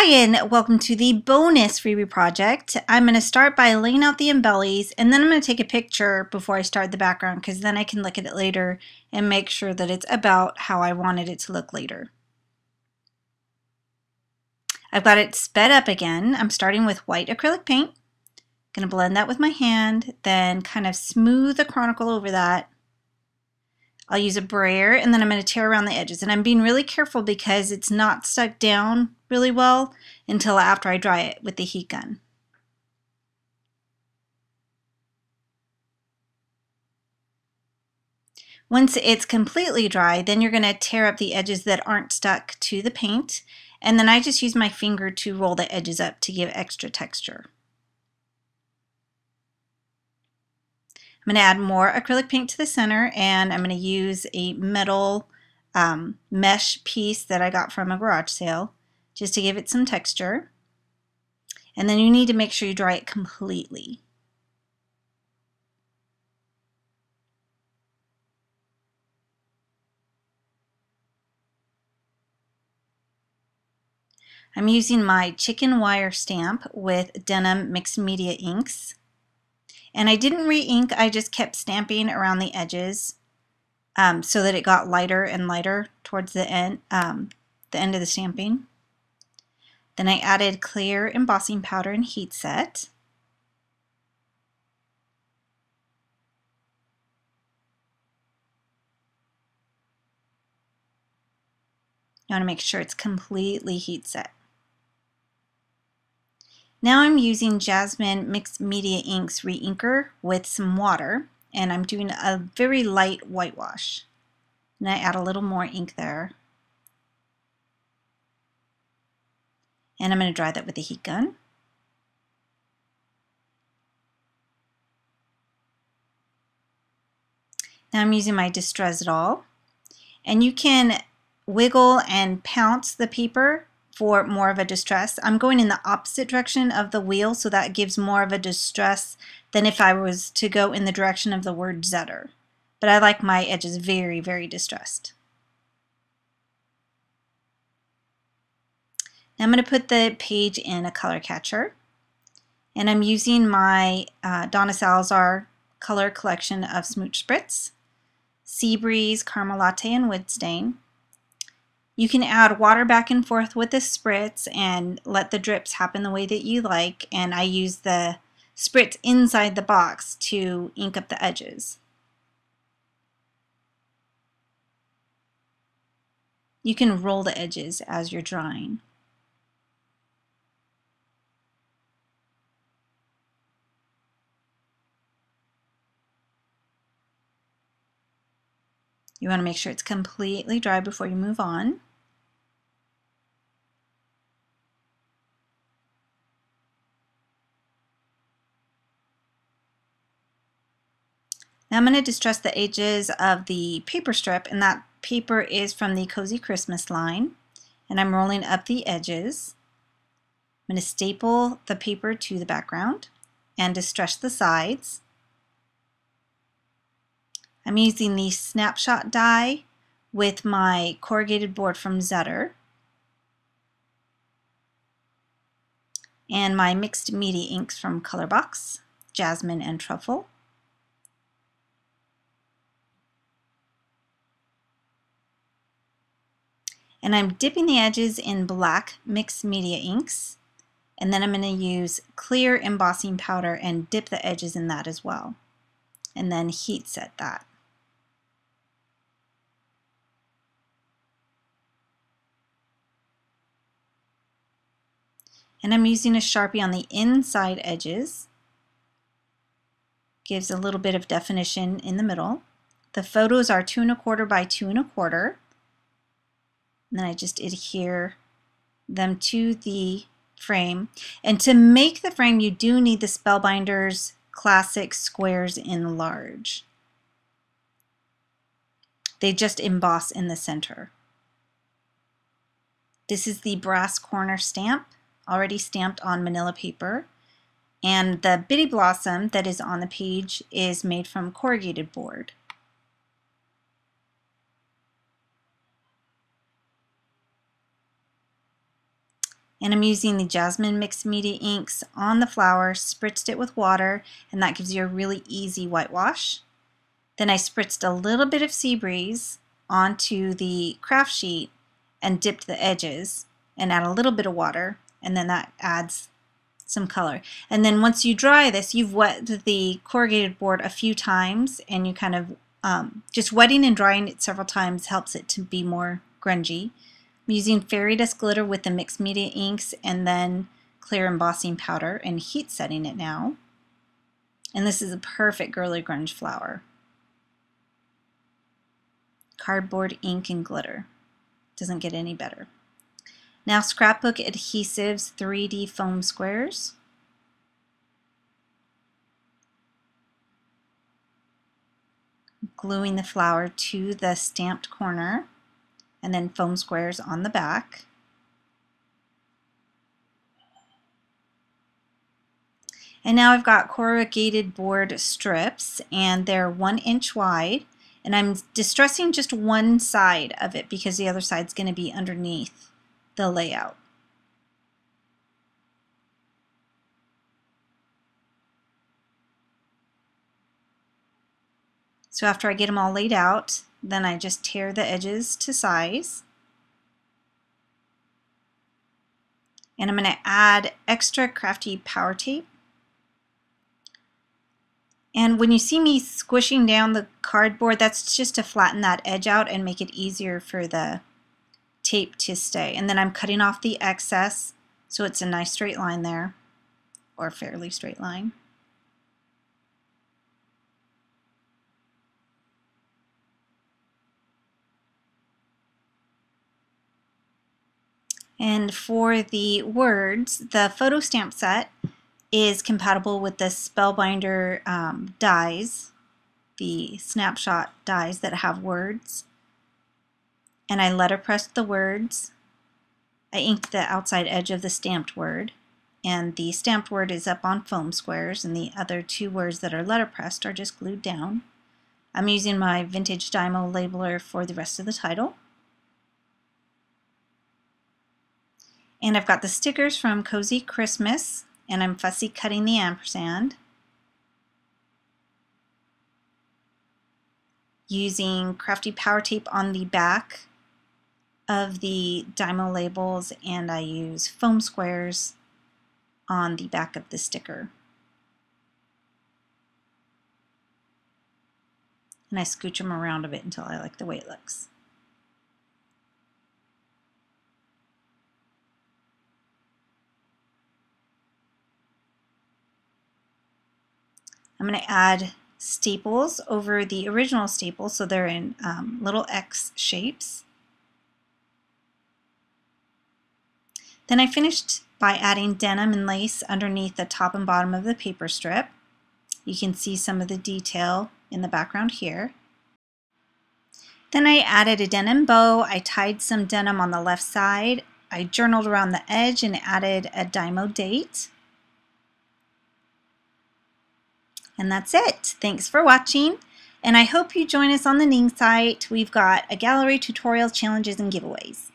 Hi and welcome to the bonus freebie project. I'm going to start by laying out the embellies and then I'm going to take a picture before I start the background because then I can look at it later and make sure that it's about how I wanted it to look later. I've got it sped up again. I'm starting with white acrylic paint. I'm going to blend that with my hand, then kind of smooth the chronicle over that. I'll use a brayer and then I'm going to tear around the edges, and I'm being really careful because it's not stuck down really well until after I dry it with the heat gun. Once it's completely dry, then you're going to tear up the edges that aren't stuck to the paint, and then I just use my finger to roll the edges up to give extra texture. I'm going to add more acrylic paint to the center, and I'm going to use a metal mesh piece that I got from a garage sale just to give it some texture. And then you need to make sure you dry it completely. I'm using my chicken wire stamp with Donna mixed media inks. And I didn't re-ink, I just kept stamping around the edges so that it got lighter and lighter towards the end of the stamping. Then I added clear embossing powder and heat set. You want to make sure it's completely heat set. Now I'm using Jasmine Mixed Media Inks re-inker with some water, and I'm doing a very light whitewash. And I add a little more ink there. And I'm going to dry that with the heat gun. Now I'm using my Distrezz-it-All, and you can wiggle and pounce the paper for more of a distress. I'm going in the opposite direction of the wheel, so that gives more of a distress than if I was to go in the direction of the word Zetter. But I like my edges very, very distressed. Now I'm going to put the page in a color catcher, and I'm using my Donna Salazar color collection of Smooch Spritz, Sea Breeze, Caramel Latte, and Wood Stain. You can add water back and forth with the spritz and let the drips happen the way that you like, and I use the spritz inside the box to ink up the edges. You can roll the edges as you're drawing. You want to make sure it's completely dry before you move on. Now I'm going to distress the edges of the paper strip, and that paper is from the Cozy Christmas line, and I'm rolling up the edges. I'm going to staple the paper to the background and distress the sides. I'm using the snapshot die with my corrugated board from Zetter and my mixed media inks from Colorbox, Jasmine and Truffle. And I'm dipping the edges in black mixed media inks, and then I'm going to use clear embossing powder and dip the edges in that as well, and then heat set that. And I'm using a Sharpie on the inside edges. Gives a little bit of definition in the middle. The photos are 2 1/4 by 2 1/4. And then I just adhere them to the frame. And to make the frame, you do need the Spellbinders Classic Squares in large. They just emboss in the center. This is the brass corner stamp, already stamped on manila paper, and the bitty blossom that is on the page is made from corrugated board. And I'm using the Jasmine Mixed Media inks on the flower, spritzed it with water, and that gives you a really easy whitewash. Then I spritzed a little bit of Sea Breeze onto the craft sheet and dipped the edges and add a little bit of water, and then that adds some color. And then once you dry this, you've wet the corrugated board a few times, and you kind of just wetting and drying it several times helps it to be more grungy. I'm using fairy dust glitter with the mixed media inks and then clear embossing powder and heat setting it now. And this is a perfect girly grunge flower. Cardboard, ink, and glitter. Doesn't get any better. Now scrapbook adhesives 3D foam squares. Gluing the flower to the stamped corner and then foam squares on the back. And now I've got corrugated board strips, and they're 1 inch wide, and I'm distressing just one side of it because the other side's going to be underneath the layout. So after I get them all laid out, then I just tear the edges to size. And I'm going to add extra crafty power tape. And when you see me squishing down the cardboard, that's just to flatten that edge out and make it easier for the tape to stay. And then I'm cutting off the excess so it's a nice straight line there, or fairly straight line. And for the words, the photo stamp set is compatible with the Spellbinder dies, the snapshot dies that have words. And I letterpressed the words. I inked the outside edge of the stamped word, and the stamped word is up on foam squares, and the other 2 words that are letterpressed are just glued down. I'm using my vintage Dymo labeler for the rest of the title. And I've got the stickers from Cozy Christmas, and I'm fussy cutting the ampersand. Using crafty power tape on the back of the Dymo labels, and I use foam squares on the back of the sticker. And I scooch them around a bit until I like the way it looks. I'm going to add staples over the original staples so they're in little X shapes. Then I finished by adding denim and lace underneath the top and bottom of the paper strip. You can see some of the detail in the background here. Then I added a denim bow. I tied some denim on the left side. I journaled around the edge and added a Dymo date. And that's it. Thanks for watching, and I hope you join us on the Ning site. We've got a gallery, tutorials, challenges, and giveaways.